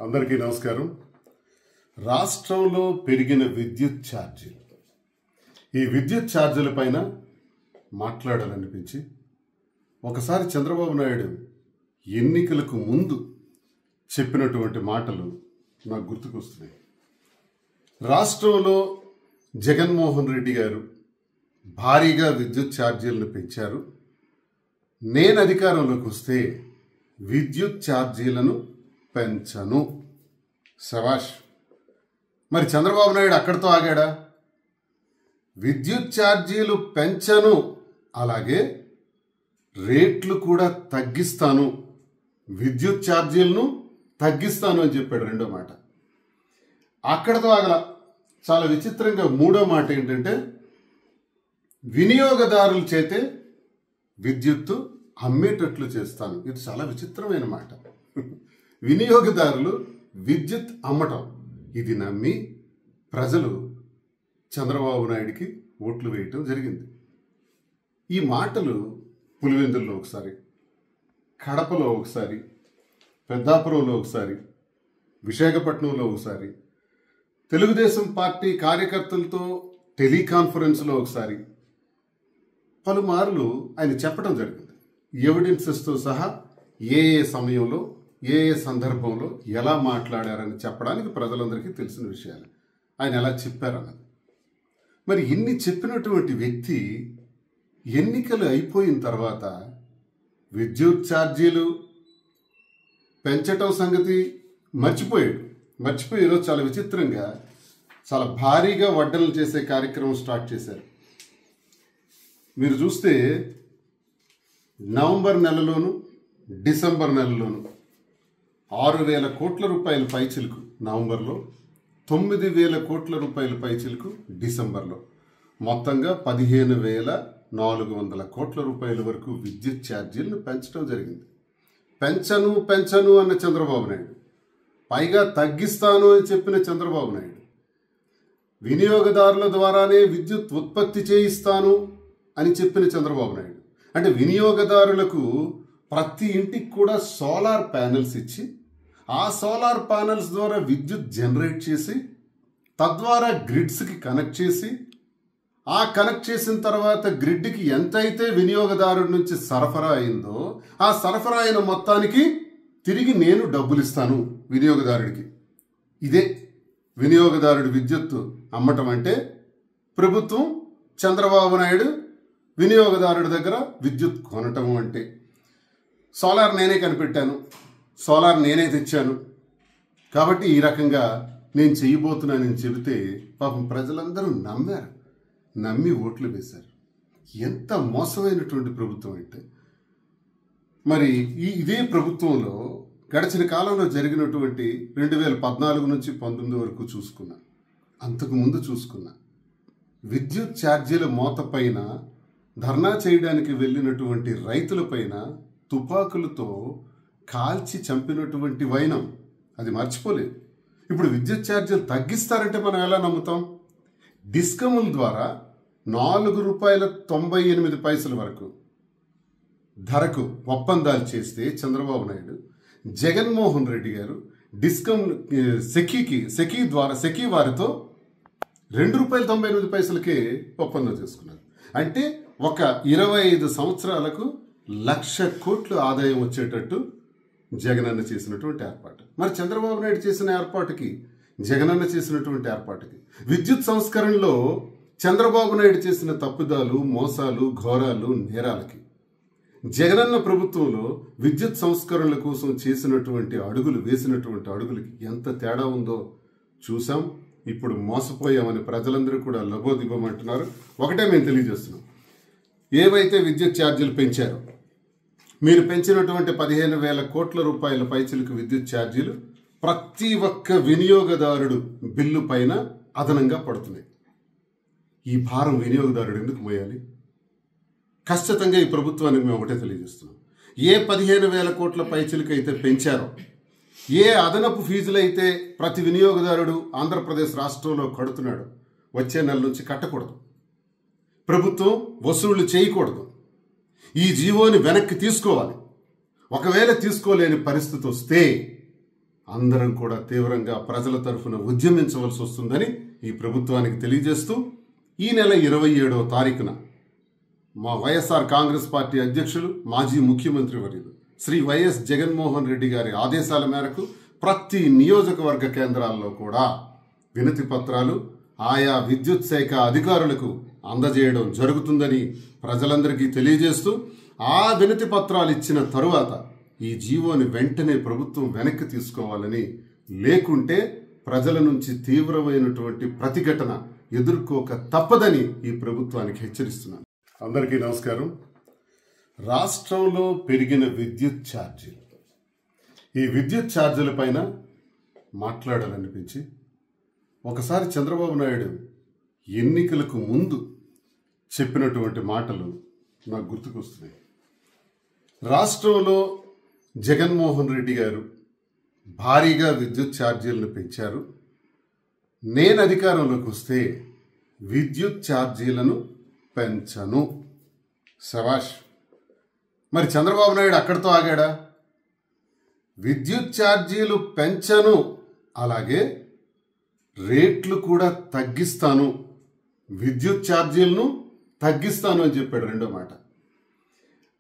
అందరికీ నమస్కారం. రాష్ట్రంలో పెరిగిన విద్యుత్ ఛార్జీలు, ఈ విద్యుత్ ఛార్జీల పైన మాట్లాడాలనిపించి ఒకసారి చంద్రబాబు నాయుడు ఎన్నికలకు ముందు చెప్పినటువంటి మాటలు నాకు గుర్తుకొస్తున్నాయి. రాష్ట్రంలో జగన్మోహన్ రెడ్డి గారు భారీగా విద్యుత్ ఛార్జీలను పెంచారు. నేను అధికారంలోకి వస్తే విద్యుత్ ఛార్జీలను పెంచను. శభాష్. మరి చంద్రబాబు నాయుడు అక్కడితో ఆగాడా? విద్యుత్ ఛార్జీలు పెంచను, అలాగే రేట్లు కూడా తగ్గిస్తాను, విద్యుత్ ఛార్జీలను తగ్గిస్తాను అని చెప్పాడు. రెండో మాట అక్కడితో ఆగల. చాలా విచిత్రంగా మూడో మాట ఏంటంటే వినియోగదారుల చేతే విద్యుత్తు అమ్మేటట్లు చేస్తాను. ఇది చాలా విచిత్రమైన మాట. వినియోగదారులు విద్యుత్ అమ్మటం, ఇది నమ్మి ప్రజలు చంద్రబాబు నాయుడికి ఓట్లు వేయటం జరిగింది. ఈ మాటలు పులివెందుల్లో ఒకసారి, కడపలో ఒకసారి, పెద్దాపురంలో ఒకసారి, విశాఖపట్నంలో ఒకసారి, తెలుగుదేశం పార్టీ కార్యకర్తలతో టెలికాన్ఫరెన్స్లో ఒకసారి, పలుమార్లు ఆయన చెప్పడం జరిగింది. ఎవిడెన్సెస్తో సహా ఏ సమయంలో ఏ సందర్భంలో ఎలా మాట్లాడారని చెప్పడానికి ప్రజలందరికీ తెలిసిన విషయాలు. ఆయన ఎలా చెప్పారన్నది. మరి ఇన్ని చెప్పినటువంటి వ్యక్తి ఎన్నికలు అయిపోయిన తర్వాత విద్యుత్ ఛార్జీలు పెంచటం సంగతి మర్చిపోయి ఈరోజు చాలా విచిత్రంగా చాలా భారీగా వడ్డనలు చేసే కార్యక్రమం స్టార్ట్ చేశారు. మీరు చూస్తే నవంబర్ నెలలోను డిసెంబర్ నెలలోను 6,000 కోట్ల రూపాయల పైచిలుకు నవంబర్లో, 9,000 కోట్ల రూపాయల పైచిలుకు డిసెంబర్లో, మొత్తంగా 15,400 కోట్ల రూపాయల వరకు విద్యుత్ ఛార్జీలను పెంచడం జరిగింది. పెంచను అన్న చంద్రబాబు నాయుడు, పైగా తగ్గిస్తాను అని చెప్పిన చంద్రబాబు నాయుడు, వినియోగదారుల ద్వారానే విద్యుత్ ఉత్పత్తి చేయిస్తాను అని చెప్పిన చంద్రబాబు నాయుడు, అంటే వినియోగదారులకు ప్రతి ఇంటికి కూడా సోలార్ ప్యానెల్స్ ఇచ్చి ఆ సోలార్ ప్యానెల్స్ ద్వారా విద్యుత్ జనరేట్ చేసి తద్వారా గ్రిడ్స్కి కనెక్ట్ చేసి ఆ కనెక్ట్ చేసిన తర్వాత గ్రిడ్కి ఎంతైతే వినియోగదారుడి నుంచి సరఫరా అయిందో ఆ సరఫరా అయిన మొత్తానికి తిరిగి నేను డబ్బులు ఇస్తాను వినియోగదారుడికి. ఇదే వినియోగదారుడి విద్యుత్తు అమ్మటం అంటే. ప్రభుత్వం చంద్రబాబు నాయుడు వినియోగదారుడి దగ్గర విద్యుత్ కొనటం అంటే. సోలార్ నేనే కనిపెట్టాను, సోలార్ నేనే తెచ్చాను, కాబట్టి ఈ రకంగా నేను చేయబోతున్నానని చెబితే పాపం ప్రజలందరూ నమ్మి ఓట్లు వేశారు. ఎంత మోసమైనటువంటి ప్రభుత్వం అంటే. మరి ఇదే ప్రభుత్వంలో గడిచిన కాలంలో జరిగినటువంటి 2014 నుంచి 19 వరకు చూసుకున్నా, అంతకుముందు చూసుకున్నా, విద్యుత్ ఛార్జీల మోత పైన ధర్నా చేయడానికి వెళ్ళినటువంటి రైతులపైన తుపాకులతో కాల్చి చంపినటువంటి వైనం అది మర్చిపోలేదు. ఇప్పుడు విద్యుత్ ఛార్జీలు తగ్గిస్తారంటే మనం ఎలా నమ్ముతాం? డిస్కముల ద్వారా ₹4.98 వరకు ధరకు ఒప్పందాలు చేస్తే చంద్రబాబు నాయుడు, జగన్మోహన్ రెడ్డి గారు డిస్కమ్ సెకీ వారితో ₹2.98కే ఒప్పందం చేసుకున్నారు. అంటే ఒక 25 సంవత్సరాలకు 1,00,000 కోట్లు ఆదాయం వచ్చేటట్టు జగనన్న చేసినటువంటి ఏర్పాటు. మరి చంద్రబాబు నాయుడు చేసిన ఏర్పాటుకి, జగనన్న చేసినటువంటి ఏర్పాటుకి, విద్యుత్ సంస్కరణలో చంద్రబాబు నాయుడు చేసిన తప్పిదాలు, మోసాలు, ఘోరాలు, నేరాలకి, జగనన్న ప్రభుత్వంలో విద్యుత్ సంస్కరణల కోసం వేసినటువంటి అడుగులకి ఎంత తేడా ఉందో చూసాం. ఇప్పుడు మోసపోయామని ప్రజలందరూ కూడా లబోదిబోమంటున్నారు. ఒకటే మేము తెలియజేస్తున్నాం, ఏవైతే విద్యుత్ ఛార్జీలు పెంచారో, మీరు పెంచినటువంటి 15,000 కోట్ల రూపాయల పైచిలకు విద్యుత్ ఛార్జీలు ప్రతి ఒక్క వినియోగదారుడు బిల్లు పైన అదనంగా పడుతున్నాయి. ఈ భారం వినియోగదారుడు ఎందుకు మోయాలి? ఖచ్చితంగా ఈ ప్రభుత్వానికి మేము ఒకటే తెలియజేస్తున్నాం, ఏ 15,000 కోట్ల పైచిలకు అయితే పెంచారో, ఏ అదనపు ఫీజులు అయితే ప్రతి వినియోగదారుడు ఆంధ్రప్రదేశ్ రాష్ట్రంలో కడుతున్నాడు, వచ్చే నెల నుంచి కట్టకూడదు. ప్రభుత్వం వసూళ్లు చేయకూడదు. ఈ జీవోని వెనక్కి తీసుకోవాలి. ఒకవేళ తీసుకోలేని పరిస్థితి వస్తే అందరం కూడా తీవ్రంగా ప్రజల తరఫున ఉద్యమించవలసి వస్తుందని ఈ ప్రభుత్వానికి తెలియజేస్తూ ఈ నెల 27వ తారీఖున మా వైఎస్ఆర్ కాంగ్రెస్ పార్టీ అధ్యక్షులు మాజీ ముఖ్యమంత్రి వర్యులు శ్రీ వైఎస్ జగన్మోహన్ రెడ్డి గారి ఆదేశాల మేరకు ప్రతి నియోజకవర్గ కేంద్రాల్లో కూడా వినతి పత్రాలు ఆయా విద్యుత్ శాఖ అధికారులకు అందజేయడం జరుగుతుందని ప్రజలందరికీ తెలియజేస్తూ ఆ వినతి పత్రాలు ఇచ్చిన తరువాత ఈ జీవోని వెంటనే ప్రభుత్వం వెనక్కి తీసుకోవాలని, లేకుంటే ప్రజల నుంచి తీవ్రమైనటువంటి ప్రతిఘటన ఎదుర్కోక తప్పదని ఈ ప్రభుత్వానికి హెచ్చరిస్తున్నాను. అందరికీ నమస్కారం. రాష్ట్రంలో పెరిగిన విద్యుత్ ఛార్జీలు, ఈ విద్యుత్ ఛార్జీల పైన మాట్లాడాలనిపించి ఒకసారి చంద్రబాబు నాయుడు ఎన్నికలకు ముందు చెప్పినటువంటి మాటలు నాకు గుర్తుకొస్తున్నాయి. రాష్ట్రంలో జగన్మోహన్ రెడ్డి గారు భారీగా విద్యుత్ ఛార్జీలను పెంచారు, నేను అధికారంలోకి వస్తే విద్యుత్ ఛార్జీలను పెంచను. శభాష్. మరి చంద్రబాబు నాయుడు అక్కడితో ఆగాడా? విద్యుత్ ఛార్జీలు పెంచను, అలాగే రేట్లు కూడా తగ్గిస్తాను, విద్యుత్ ఛార్జీలను తగ్గిస్తాను అని చెప్పాడు రెండో మాట.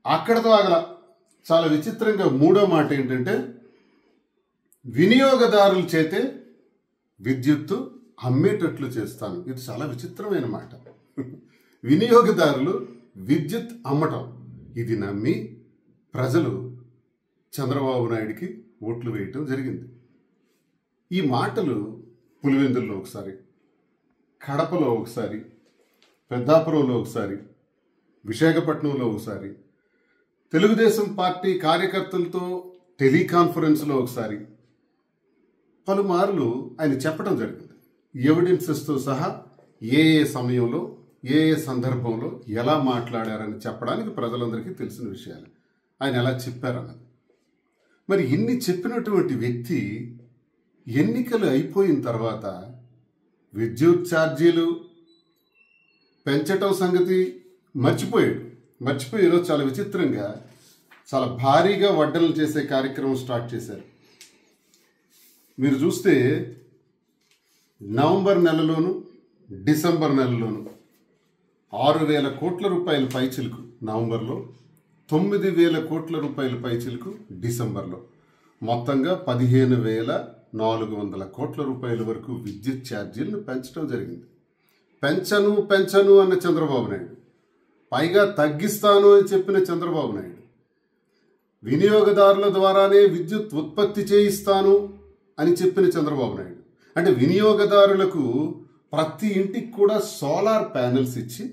అక్కడతో ఆగల. చాలా విచిత్రంగా మూడో మాట ఏంటంటే వినియోగదారుల చేతే విద్యుత్తు అమ్మేటట్లు చేస్తాను. ఇది చాలా విచిత్రమైన మాట. వినియోగదారులు విద్యుత్ అమ్మటం, ఇది నమ్మి ప్రజలు చంద్రబాబు నాయుడికి ఓట్లు వేయటం జరిగింది. ఈ మాటలు పులివెందుల్లో ఒకసారి, కడపలో ఒకసారి, పెద్దాపురంలో ఒకసారి, విశాఖపట్నంలో ఒకసారి, తెలుగుదేశం పార్టీ కార్యకర్తలతో టెలికాన్ఫరెన్స్లో ఒకసారి, పలుమార్లు ఆయన చెప్పడం జరిగింది. ఎవిడెన్సెస్తో సహా ఏ సమయంలో ఏ సందర్భంలో ఎలా మాట్లాడారని చెప్పడానికి ప్రజలందరికీ తెలిసిన విషయాలు. ఆయన ఎలా చెప్పారన్నది. మరి ఇన్ని చెప్పినటువంటి వ్యక్తి ఎన్నికలు అయిపోయిన తర్వాత విద్యుత్ ఛార్జీలు పెంచటం సంగతి మర్చిపోయి ఈరోజు చాలా విచిత్రంగా చాలా భారీగా వడ్డనలు చేసే కార్యక్రమం స్టార్ట్ చేశారు. మీరు చూస్తే నవంబర్ నెలలోను డిసెంబర్ నెలలోను 6,000 కోట్ల రూపాయల పైచిలుకు నవంబర్లో, 9,000 కోట్ల రూపాయల పైచిలుకు డిసెంబర్లో, మొత్తంగా 15,400 కోట్ల రూపాయల వరకు విద్యుత్ ఛార్జీలను పెంచడం జరిగింది. పెంచను అన్న చంద్రబాబు నాయుడు, పైగా తగ్గిస్తాను అని చెప్పిన చంద్రబాబు నాయుడు, వినియోగదారుల ద్వారానే విద్యుత్ ఉత్పత్తి చేయిస్తాను అని చెప్పిన చంద్రబాబు నాయుడు, అంటే వినియోగదారులకు ప్రతి ఇంటికి కూడా సోలార్ ప్యానెల్స్ ఇచ్చి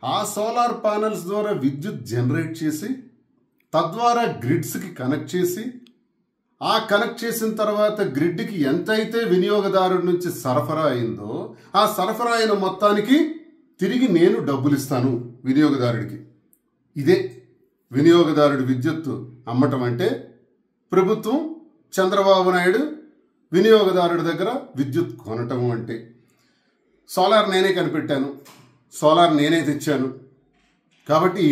ఆ సోలార్ ప్యానెల్స్ ద్వారా విద్యుత్ జనరేట్ చేసి తద్వారా గ్రిడ్స్కి కనెక్ట్ చేసి ఆ కనెక్ట్ చేసిన తర్వాత గ్రిడ్కి ఎంతైతే వినియోగదారుడి నుంచి సరఫరా అయిందో ఆ సరఫరా అయిన మొత్తానికి తిరిగి నేను డబ్బులు ఇస్తాను వినియోగదారుడికి. ఇదే వినియోగదారుడి విద్యుత్తు అమ్మటం అంటే. ప్రభుత్వం చంద్రబాబు నాయుడు వినియోగదారుడి దగ్గర విద్యుత్ కొనటం అంటే. సోలార్ నేనే కనిపెట్టాను, సోలార్ నేనే తెచ్చాను, కాబట్టి ఈ